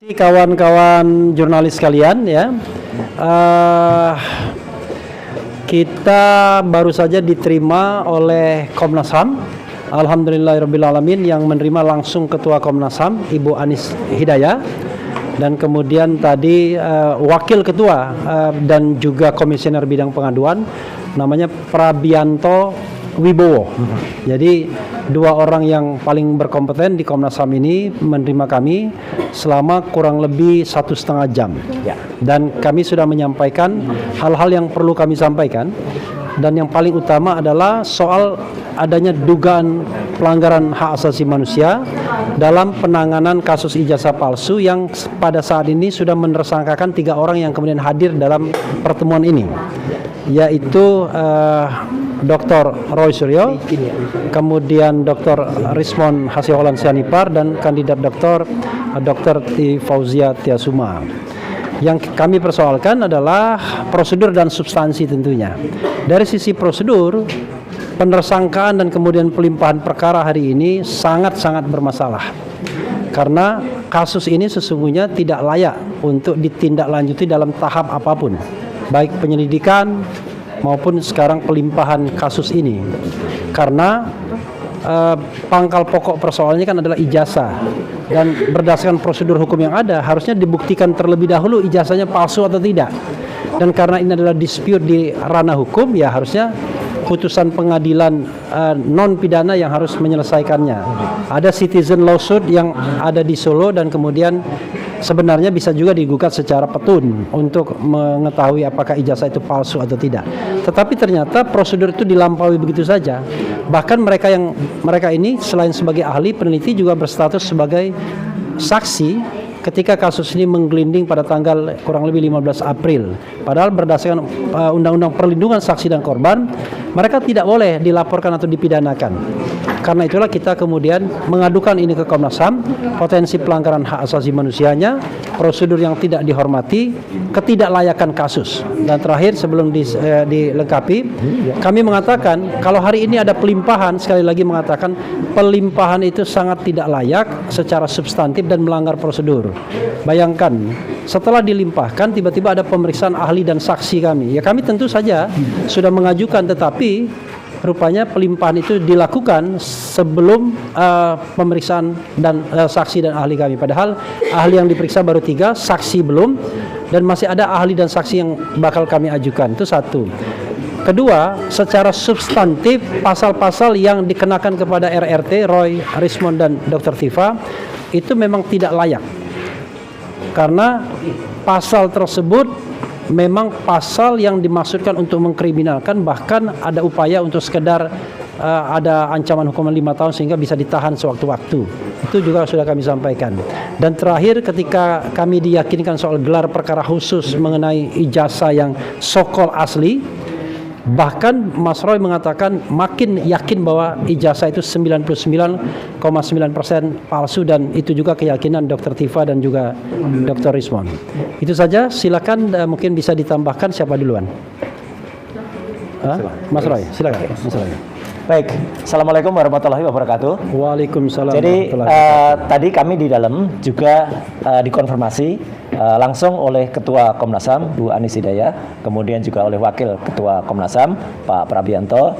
Kawan-kawan jurnalis sekalian ya, kita baru saja diterima oleh Komnas HAM. Alhamdulillahirrabbilalamin, yang menerima langsung Ketua Komnas HAM Ibu Anis Hidayah, dan kemudian tadi Wakil Ketua dan juga Komisioner Bidang Pengaduan namanya Prabianto Wibowo. Jadi dua orang yang paling berkompeten di Komnas HAM ini menerima kami selama kurang lebih 1,5 jam. Dan kami sudah menyampaikan hal-hal yang perlu kami sampaikan. Dan yang paling utama adalah soal adanya dugaan pelanggaran hak asasi manusia dalam penanganan kasus ijazah palsu yang pada saat ini sudah menersangkakan 3 orang yang kemudian hadir dalam pertemuan ini, yaitu Dr. Roy Suryo, kemudian Dr. Rismon Hasiholahan Sianipar, dan kandidat Dr. T. Fauzia Tiasuma. Yang kami persoalkan adalah prosedur dan substansi tentunya. Dari sisi prosedur, penersangkaan dan kemudian pelimpahan perkara hari ini sangat-sangat bermasalah. Karena kasus ini sesungguhnya tidak layak untuk ditindaklanjuti dalam tahap apapun, baik penyelidikan maupun sekarang pelimpahan kasus ini. Karena pangkal pokok persoalannya kan adalah ijazah, dan berdasarkan prosedur hukum yang ada harusnya dibuktikan terlebih dahulu ijazahnya palsu atau tidak. Dan karena ini adalah dispute di ranah hukum, ya harusnya putusan pengadilan non pidana yang harus menyelesaikannya. Ada citizen lawsuit yang ada di Solo, dan kemudian sebenarnya bisa juga digugat secara petun untuk mengetahui apakah ijazah itu palsu atau tidak. Tetapi ternyata prosedur itu dilampaui begitu saja. Bahkan mereka ini selain sebagai ahli, peneliti juga berstatus sebagai saksi ketika kasus ini menggelinding pada tanggal kurang lebih 15 April. Padahal berdasarkan Undang-Undang Perlindungan Saksi dan Korban, mereka tidak boleh dilaporkan atau dipidanakan. Karena itulah kita kemudian mengadukan ini ke Komnas HAM, potensi pelanggaran hak asasi manusianya, prosedur yang tidak dihormati, ketidaklayakan kasus. Dan terakhir sebelum dilengkapi, kami mengatakan kalau hari ini ada pelimpahan, sekali lagi mengatakan pelimpahan itu sangat tidak layak secara substantif dan melanggar prosedur. Bayangkan, setelah dilimpahkan tiba-tiba ada pemeriksaan ahli dan saksi kami. Ya kami tentu saja sudah mengajukan, tetapi rupanya pelimpahan itu dilakukan sebelum pemeriksaan dan saksi dan ahli kami. Padahal ahli yang diperiksa baru 3, saksi belum, dan masih ada ahli dan saksi yang bakal kami ajukan. Itu satu. Kedua, secara substantif pasal-pasal yang dikenakan kepada RRT, Roy, Rismon, dan Dr. Tifa itu memang tidak layak. Karena pasal tersebut memang pasal yang dimaksudkan untuk mengkriminalkan, bahkan ada upaya untuk sekedar ada ancaman hukuman 5 tahun sehingga bisa ditahan sewaktu-waktu. Itu juga sudah kami sampaikan. Dan terakhir, ketika kami diyakinkan soal gelar perkara khusus mengenai ijazah yang so-called asli, bahkan Mas Roy mengatakan makin yakin bahwa ijazah itu 99,9% palsu, dan itu juga keyakinan Dr. Tifa dan juga Dr. Rismon. Itu saja, silakan mungkin bisa ditambahkan siapa duluan? Mas Roy, silakan. Mas Roy. Baik, Assalamualaikum warahmatullahi wabarakatuh. Waalaikumsalam. Jadi tadi kami di dalam juga dikonfirmasi langsung oleh Ketua Komnas HAM Bu Anis Hidayah, kemudian juga oleh Wakil Ketua Komnas HAM Pak Prabianto,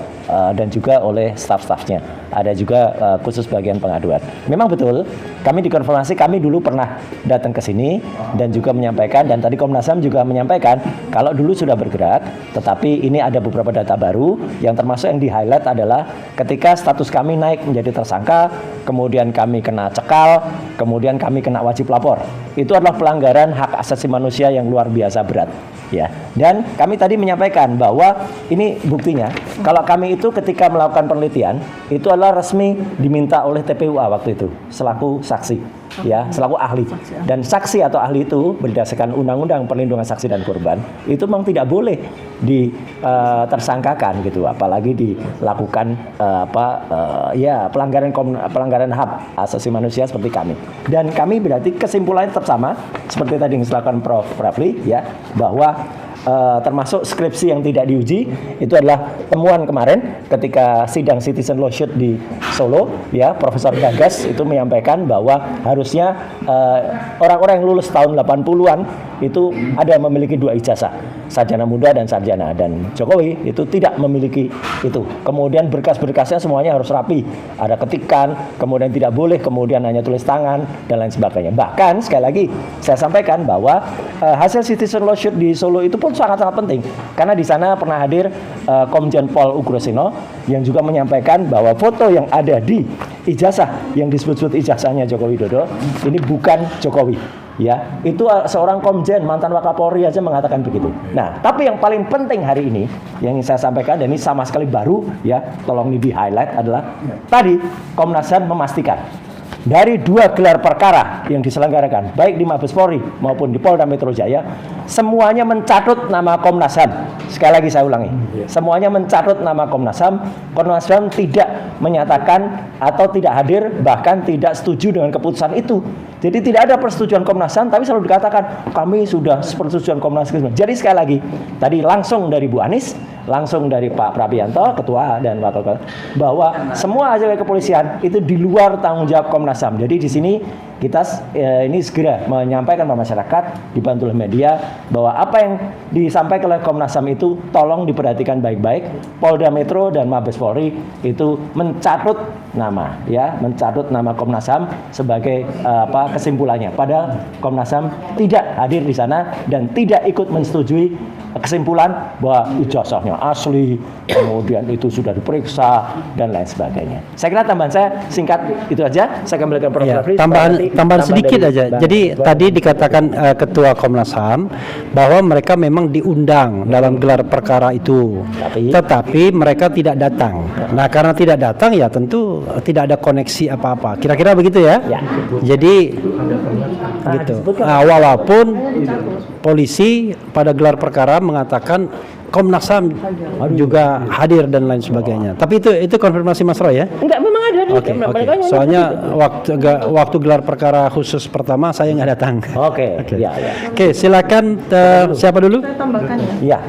dan juga oleh staf-stafnya. Ada juga khusus bagian pengaduan. Memang betul, kami dikonfirmasi, kami dulu pernah datang ke sini dan juga menyampaikan, dan tadi Komnas HAM juga menyampaikan kalau dulu sudah bergerak, tetapi ini ada beberapa data baru yang termasuk yang di-highlight adalah ketika status kami naik menjadi tersangka, kemudian kami kena cekal, kemudian kami kena wajib lapor. Itu adalah pelanggaran hak asasi manusia yang luar biasa berat, ya. Dan kami tadi menyampaikan bahwa ini buktinya, kalau kami itu ketika melakukan penelitian itu adalah resmi diminta oleh TPUA waktu itu selaku saksi, ya, selaku ahli. Dan saksi atau ahli itu berdasarkan Undang-Undang Perlindungan Saksi dan Korban itu memang tidak boleh ditersangkakan gitu, apalagi dilakukan pelanggaran hak asasi manusia seperti kami. Dan kami berarti kesimpulannya tetap sama seperti tadi yang dilakukan Prof. Rafli, ya, bahwa termasuk skripsi yang tidak diuji. Itu adalah temuan kemarin ketika sidang Citizen Lawsuit di Solo, ya, Profesor Gagas itu menyampaikan bahwa harusnya orang-orang yang lulus tahun 80-an itu ada memiliki 2 ijazah, sarjana muda dan sarjana, dan Jokowi itu tidak memiliki itu. Kemudian berkas-berkasnya semuanya harus rapi, ada ketikan, kemudian tidak boleh kemudian hanya tulis tangan dan lain sebagainya. Bahkan sekali lagi saya sampaikan bahwa hasil Citizen Lawsuit di Solo itu pun sangat-sangat penting, karena di sana pernah hadir Komjen Pol Ugroseno yang juga menyampaikan bahwa foto yang ada di ijazah yang disebut-sebut ijazahnya Joko Widodo ini bukan Jokowi. Ya, itu seorang komjen mantan Wakapolri aja mengatakan begitu. Nah, tapi yang paling penting hari ini yang ingin saya sampaikan, dan ini sama sekali baru, ya, tolong ini di highlight, adalah tadi Komnas HAM memastikan dari 2 gelar perkara yang diselenggarakan baik di Mabes Polri maupun di Polda Metro Jaya, semuanya mencatut nama Komnas HAM. Sekali lagi saya ulangi, semuanya mencatut nama Komnas HAM. Komnas HAM tidak menyatakan atau tidak hadir, bahkan tidak setuju dengan keputusan itu. Jadi tidak ada persetujuan Komnas HAM, tapi selalu dikatakan kami sudah persetujuan Komnas HAM. Jadi sekali lagi, tadi langsung dari Bu Anies, langsung dari Pak Prabianto, Ketua dan Wakil Ketua, bahwa semua hasil kepolisian itu di luar tanggung jawab Komnas HAM. Jadi di sini kita ini segera menyampaikan kepada masyarakat, dibantu oleh media, bahwa apa yang disampaikan oleh Komnas HAM itu tolong diperhatikan baik-baik. Polda Metro dan Mabes Polri itu mencatut nama, ya, mencatut nama Komnas HAM sebagai kesimpulannya. Padahal Komnas HAM tidak hadir di sana dan tidak ikut menyetujui kesimpulan bahwa ijazahnya asli, kemudian itu sudah diperiksa dan lain sebagainya. Saya kira tambahan saya singkat itu aja. Saya kembalikan Prof. Rafli. Tambahan sedikit aja. Jadi tadi dikatakan Ketua Komnas HAM bahwa mereka memang diundang dalam gelar perkara itu, tetapi mereka tidak datang. Nah, karena tidak datang ya tentu tidak ada koneksi apa-apa. Kira-kira begitu ya. Jadi gitu. Nah, walaupun polisi pada gelar perkara mengatakan Komnas HAM juga hadir dan lain sebagainya. Tapi itu konfirmasi Mas Roy ya? Enggak, memang ada. Oke. Soalnya waktu gelar perkara khusus pertama saya nggak datang. Oke. Ya. Oke, silakan siapa dulu? Saya tambahkan ya.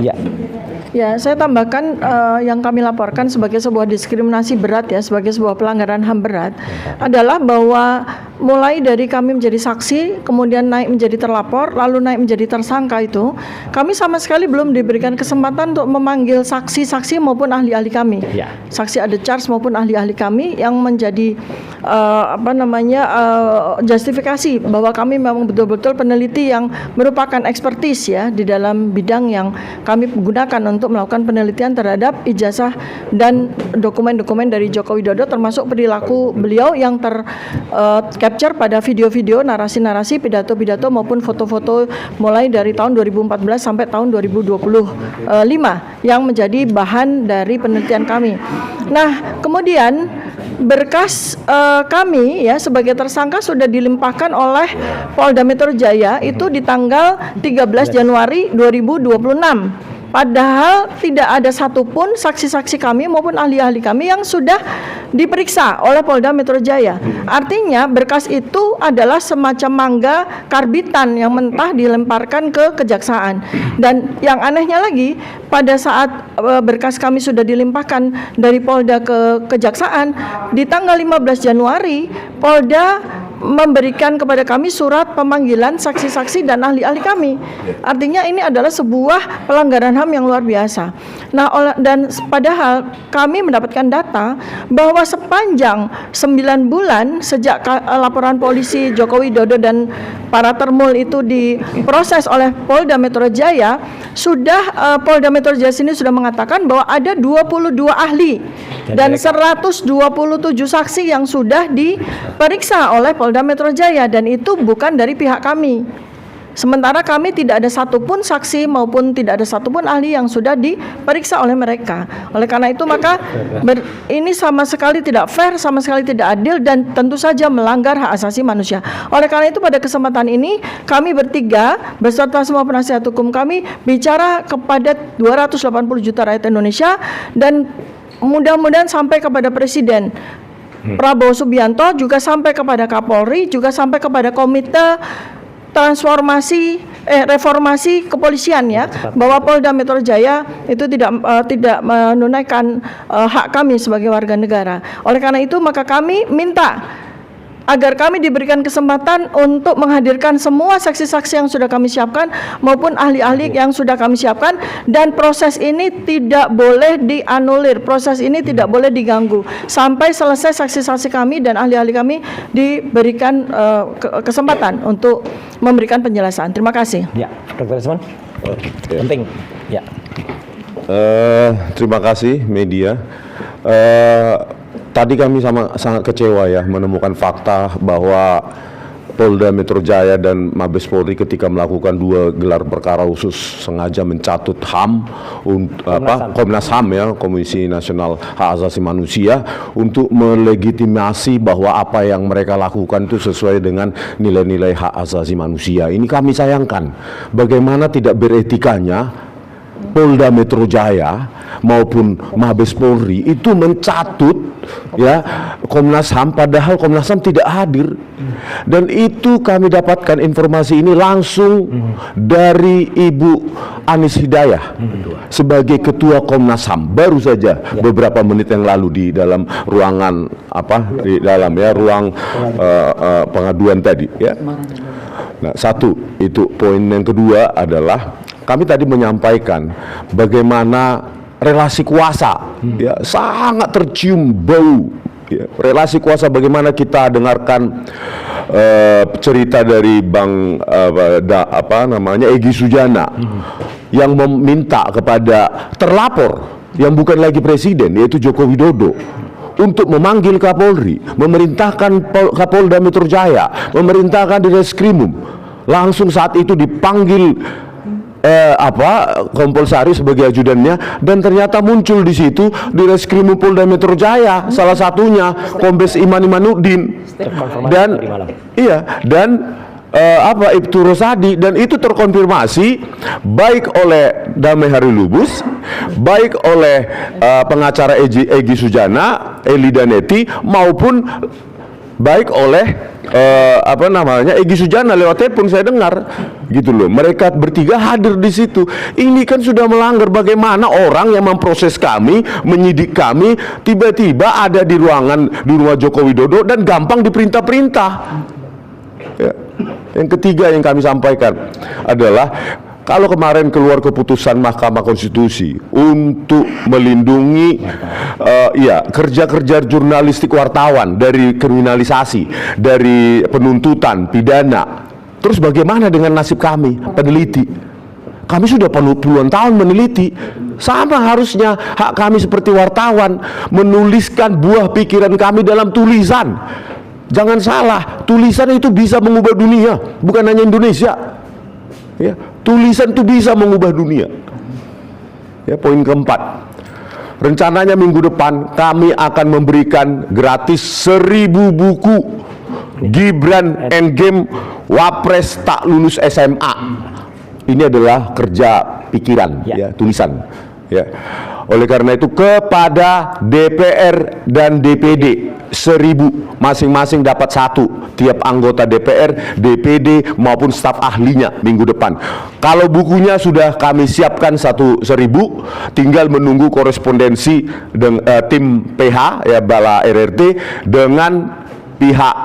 Ya. Ya, saya tambahkan yang kami laporkan sebagai sebuah diskriminasi berat, ya, sebagai sebuah pelanggaran HAM berat, adalah bahwa mulai dari kami menjadi saksi, kemudian naik menjadi terlapor, lalu naik menjadi tersangka itu, kami sama sekali belum diberikan kesempatan untuk memanggil saksi-saksi maupun ahli-ahli kami. Ya. Saksi ada charge maupun ahli-ahli kami yang menjadi justifikasi bahwa kami memang betul-betul peneliti yang merupakan ekspertis, ya, di dalam bidang yang kami gunakan untuk melakukan penelitian terhadap ijazah dan dokumen-dokumen dari Joko Widodo, termasuk perilaku beliau yang capture pada video-video, narasi-narasi, pidato-pidato maupun foto-foto mulai dari tahun 2014 sampai tahun 2025 yang menjadi bahan dari penelitian kami. Nah, kemudian berkas kami, ya, sebagai tersangka sudah dilimpahkan oleh Polda Metro Jaya itu di tanggal 13 Januari 2026. Padahal tidak ada satupun saksi-saksi kami maupun ahli-ahli kami yang sudah diperiksa oleh Polda Metro Jaya. Artinya berkas itu adalah semacam mangga karbitan yang mentah dilemparkan ke kejaksaan. Dan yang anehnya lagi, pada saat berkas kami sudah dilimpahkan dari Polda ke kejaksaan, di tanggal 15 Januari Polda memberikan kepada kami surat pemanggilan saksi-saksi dan ahli-ahli kami. Artinya ini adalah sebuah pelanggaran HAM yang luar biasa. Nah, dan padahal kami mendapatkan data bahwa sepanjang 9 bulan sejak laporan polisi Joko Widodo dan para termul itu diproses oleh Polda Metro Jaya, sudah Polda Metro Jaya sini sudah mengatakan bahwa ada 22 ahli dan 127 saksi yang sudah diperiksa oleh Polda Metro Jaya, dan itu bukan dari pihak kami. Sementara kami tidak ada satupun saksi maupun tidak ada satupun ahli yang sudah diperiksa oleh mereka. Oleh karena itu maka ini sama sekali tidak fair, sama sekali tidak adil, dan tentu saja melanggar hak asasi manusia. Oleh karena itu pada kesempatan ini kami bertiga beserta semua penasihat hukum kami bicara kepada 280 juta rakyat Indonesia, dan mudah-mudahan sampai kepada Presiden Prabowo Subianto, juga sampai kepada Kapolri, juga sampai kepada Komite Transformasi reformasi kepolisian ya, bahwa Polda Metro Jaya itu tidak menunaikan hak kami sebagai warga negara. Oleh karena itu maka kami minta agar kami diberikan kesempatan untuk menghadirkan semua saksi-saksi yang sudah kami siapkan maupun ahli-ahli yang sudah kami siapkan, dan proses ini tidak boleh dianulir, proses ini tidak boleh diganggu sampai selesai saksi-saksi kami dan ahli-ahli kami diberikan kesempatan untuk memberikan penjelasan. Terima kasih. Ya, Dr. Rismon. Penting. Ya. Terima kasih media. Tadi kami sangat kecewa ya menemukan fakta bahwa Polda Metro Jaya dan Mabes Polri ketika melakukan 2 gelar perkara khusus sengaja mencatut HAM, Komnas HAM ya, Komisi Nasional Hak Asasi Manusia, untuk melegitimasi bahwa apa yang mereka lakukan itu sesuai dengan nilai-nilai hak asasi manusia. Ini kami sayangkan. Bagaimana tidak beretikanya Polda Metro Jaya maupun Mabes Polri itu mencatut ya Komnas HAM, padahal Komnas HAM tidak hadir. Dan itu kami dapatkan informasi ini langsung dari Ibu Anis Hidayah sebagai Ketua Komnas HAM, baru saja beberapa menit yang lalu di dalam ruangan di dalam ya ruang pengaduan tadi ya. Nah, satu itu poin. Yang kedua adalah kami tadi menyampaikan bagaimana relasi kuasa ya sangat tercium bau ya. Relasi kuasa, bagaimana kita dengarkan cerita dari Bang Egy Sujana yang meminta kepada terlapor yang bukan lagi presiden, yaitu Joko Widodo, untuk memanggil Kapolri, memerintahkan Kapolda Metro Jaya, memerintahkan Direskrimum, langsung saat itu dipanggil Kompol Sari sebagai ajudannya, dan ternyata muncul di situ di Reskrimum Polda Metro Jaya, salah satunya Kombes Iman Imanuddin dan Ibtu Rosadi, dan itu terkonfirmasi baik oleh Damai Hari Lubus, baik oleh pengacara Egy Sujana, Eli Daneti, maupun baik oleh Egy Sujana lewat telepon saya dengar gitu loh. Mereka bertiga hadir di situ. Ini kan sudah melanggar. Bagaimana orang yang memproses kami, menyidik kami, tiba-tiba ada di rumah Joko Widodo dan gampang diperintah-perintah. Ya. Yang ketiga yang kami sampaikan adalah kalau kemarin keluar keputusan Mahkamah Konstitusi untuk melindungi kerja-kerja jurnalistik wartawan dari kriminalisasi, dari penuntutan pidana, terus bagaimana dengan nasib kami peneliti? Kami sudah puluhan tahun meneliti, sama harusnya hak kami seperti wartawan menuliskan buah pikiran kami dalam tulisan. Jangan salah, tulisan itu bisa mengubah dunia, bukan hanya Indonesia. Ya, tulisan itu bisa mengubah dunia. Ya, poin keempat, rencananya minggu depan kami akan memberikan gratis 1000 buku Gibran Endgame Wapres tak lulus SMA. Ini adalah kerja pikiran, ya, tulisan. Ya. Oleh karena itu kepada DPR dan DPD 1000, masing-masing dapat 1, tiap anggota DPR, DPD maupun staf ahlinya minggu depan. Kalau bukunya sudah kami siapkan 1000, tinggal menunggu korespondensi dengan tim PH ya Bala RRT dengan pihak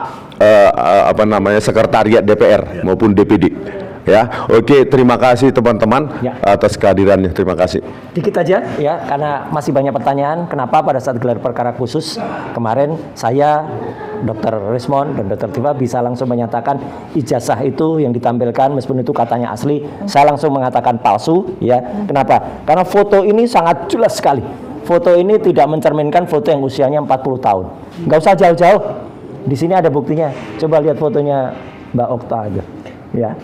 sekretariat DPR maupun DPD. Ya, oke, terima kasih teman-teman atas kehadirannya. Terima kasih. Dikit aja ya, karena masih banyak pertanyaan. Kenapa pada saat gelar perkara khusus kemarin saya, Dr. Rismon dan Dr. Tifa bisa langsung menyatakan ijazah itu yang ditampilkan meskipun itu katanya asli, saya langsung mengatakan palsu ya. Kenapa? Karena foto ini sangat jelas sekali. Foto ini tidak mencerminkan foto yang usianya 40 tahun. Nggak usah jauh-jauh. Di sini ada buktinya. Coba lihat fotonya Mbak Okta aja. Ya.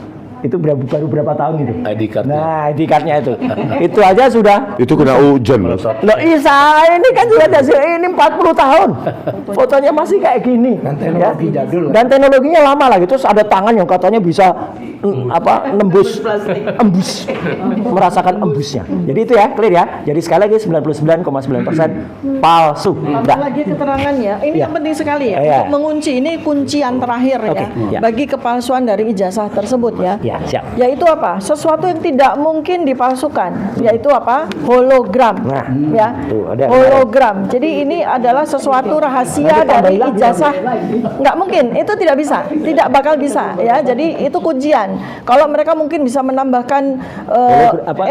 Itu baru berapa tahun gitu? ID card-nya. Nah, ID card-nya itu. Itu aja sudah. Itu kena ujian. Loh, ini kan sudah ini 40 tahun. Fotonya masih kayak gini. Dan teknologi jadul. Dan teknologinya lama lagi. Terus ada tangan yang katanya bisa embus, merasakan embusnya. Jadi itu ya, clear ya. Jadi sekali lagi 99,9% palsu. Apalagi keterangan ya, ini yang penting sekali ya, untuk mengunci, ini kuncian terakhir ya, bagi kepalsuan dari ijazah tersebut ya. Ya, siap. Yaitu apa? Sesuatu yang tidak mungkin dipalsukan, yaitu apa? Hologram. Nah, Ya, tuh, ada. hologram. Jadi ini adalah sesuatu rahasia dari ijazah. Nggak mungkin, itu tidak bisa, tidak bakal bisa ya. Jadi itu kuncian. Kalau mereka mungkin bisa menambahkan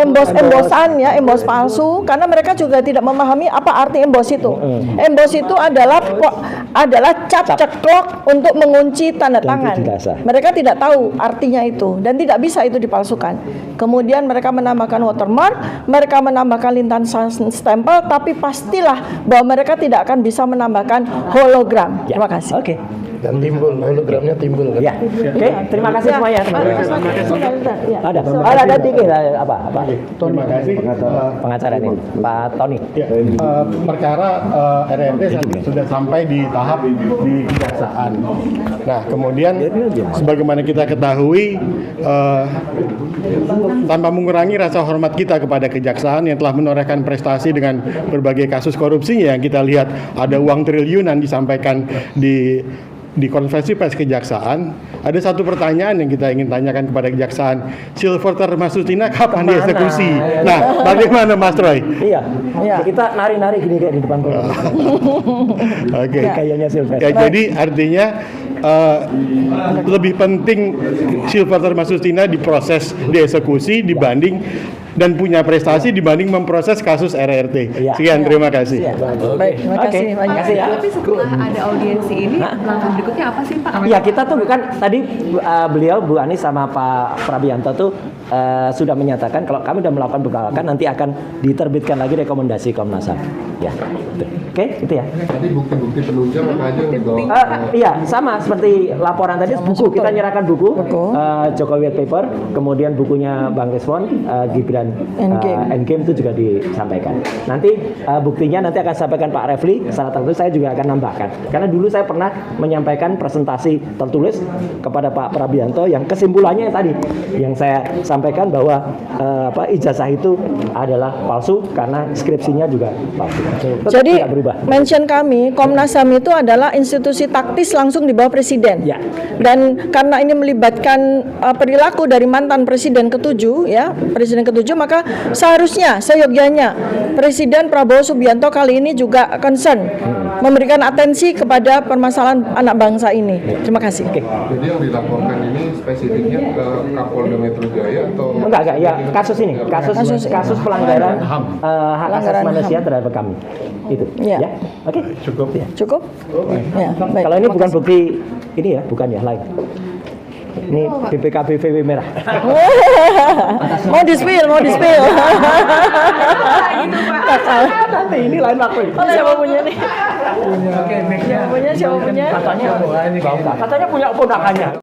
embos-embosan ya, embos palsu, karena mereka juga tidak memahami apa arti embos itu. Embos itu adalah cap ceklok untuk mengunci tanda tangan. Mereka tidak tahu artinya itu dan tidak bisa itu dipalsukan. Kemudian mereka menambahkan watermark, mereka menambahkan lintasan stempel, tapi pastilah bahwa mereka tidak akan bisa menambahkan hologram. Terima kasih. Oke. Dan timbul hologramnya timbul kan? Ya. Oke, terima kasih semuanya. Ada tiga apa? Terima kasih Pengacara ini, Pak Tony. Ya, perkara RRT sudah sampai di tahap di kejaksaan. Nah, kemudian sebagaimana kita ketahui, tanpa mengurangi rasa hormat kita kepada kejaksaan yang telah menorehkan prestasi dengan berbagai kasus korupsinya, yang kita lihat ada uang triliunan disampaikan di konferensi pers kejaksaan. Ada satu pertanyaan yang kita ingin tanyakan kepada kejaksaan, Silverter Masustina kapan dieksekusi? Nah, bagaimana Mas Troy? Iya. Kita nari-nari gini kayak di depan kolam. Oke. Kayaknya Silverter. Ya, jadi artinya lebih penting Silverter Masustina diproses, dieksekusi dibanding dan punya prestasi dibanding memproses kasus RRT. Sekian, terima kasih. Baik, terima kasih banyak. Tapi setelah ada audiensi ini, langkah berikutnya apa sih Pak? Ya, kita tuh kan tadi beliau Bu Anies sama Pak Prabianto tuh sudah menyatakan kalau kami sudah melakukan penolakan, nanti akan diterbitkan lagi rekomendasi Komnas HAM. Ya, oke, itu ya. Tadi bukti-bukti penunjang apa aja yang dibawa? Iya, sama seperti laporan tadi, buku kita nyerahkan buku Jokowi White Paper, kemudian bukunya Bang Reswon, Gibran Endgame itu juga disampaikan. Nanti buktinya nanti akan sampaikan Pak Refli. Salah satu saya juga akan nambahkan. Karena dulu saya pernah menyampaikan presentasi tertulis kepada Pak Prabianto yang kesimpulannya tadi yang saya sampaikan bahwa ijazah itu adalah palsu karena skripsinya juga palsu. Jadi mention kami Komnas HAM itu adalah institusi taktis langsung di bawah presiden. Ya. Dan karena ini melibatkan perilaku dari mantan presiden ke-7 ya, presiden ke-7, maka seharusnya seyogyanya Presiden Prabowo Subianto kali ini juga concern memberikan atensi kepada permasalahan anak bangsa ini. Terima kasih. Jadi yang dilaporkan ini spesifiknya ke Kapolda Metro Jaya atau? Enggak ya, kasus pelanggaran hak asasi manusia terhadap kami. Itu. Ya. Oke. Cukup. Cukup? Ya, baik. Kalau ini bukan bukti ini ya, bukan ya, lain. Ini BPKB VW merah. Mau di-spill. Nanti ini lain waktu. Siapa punya nih? Siapa punya? Katanya punya ponakannya.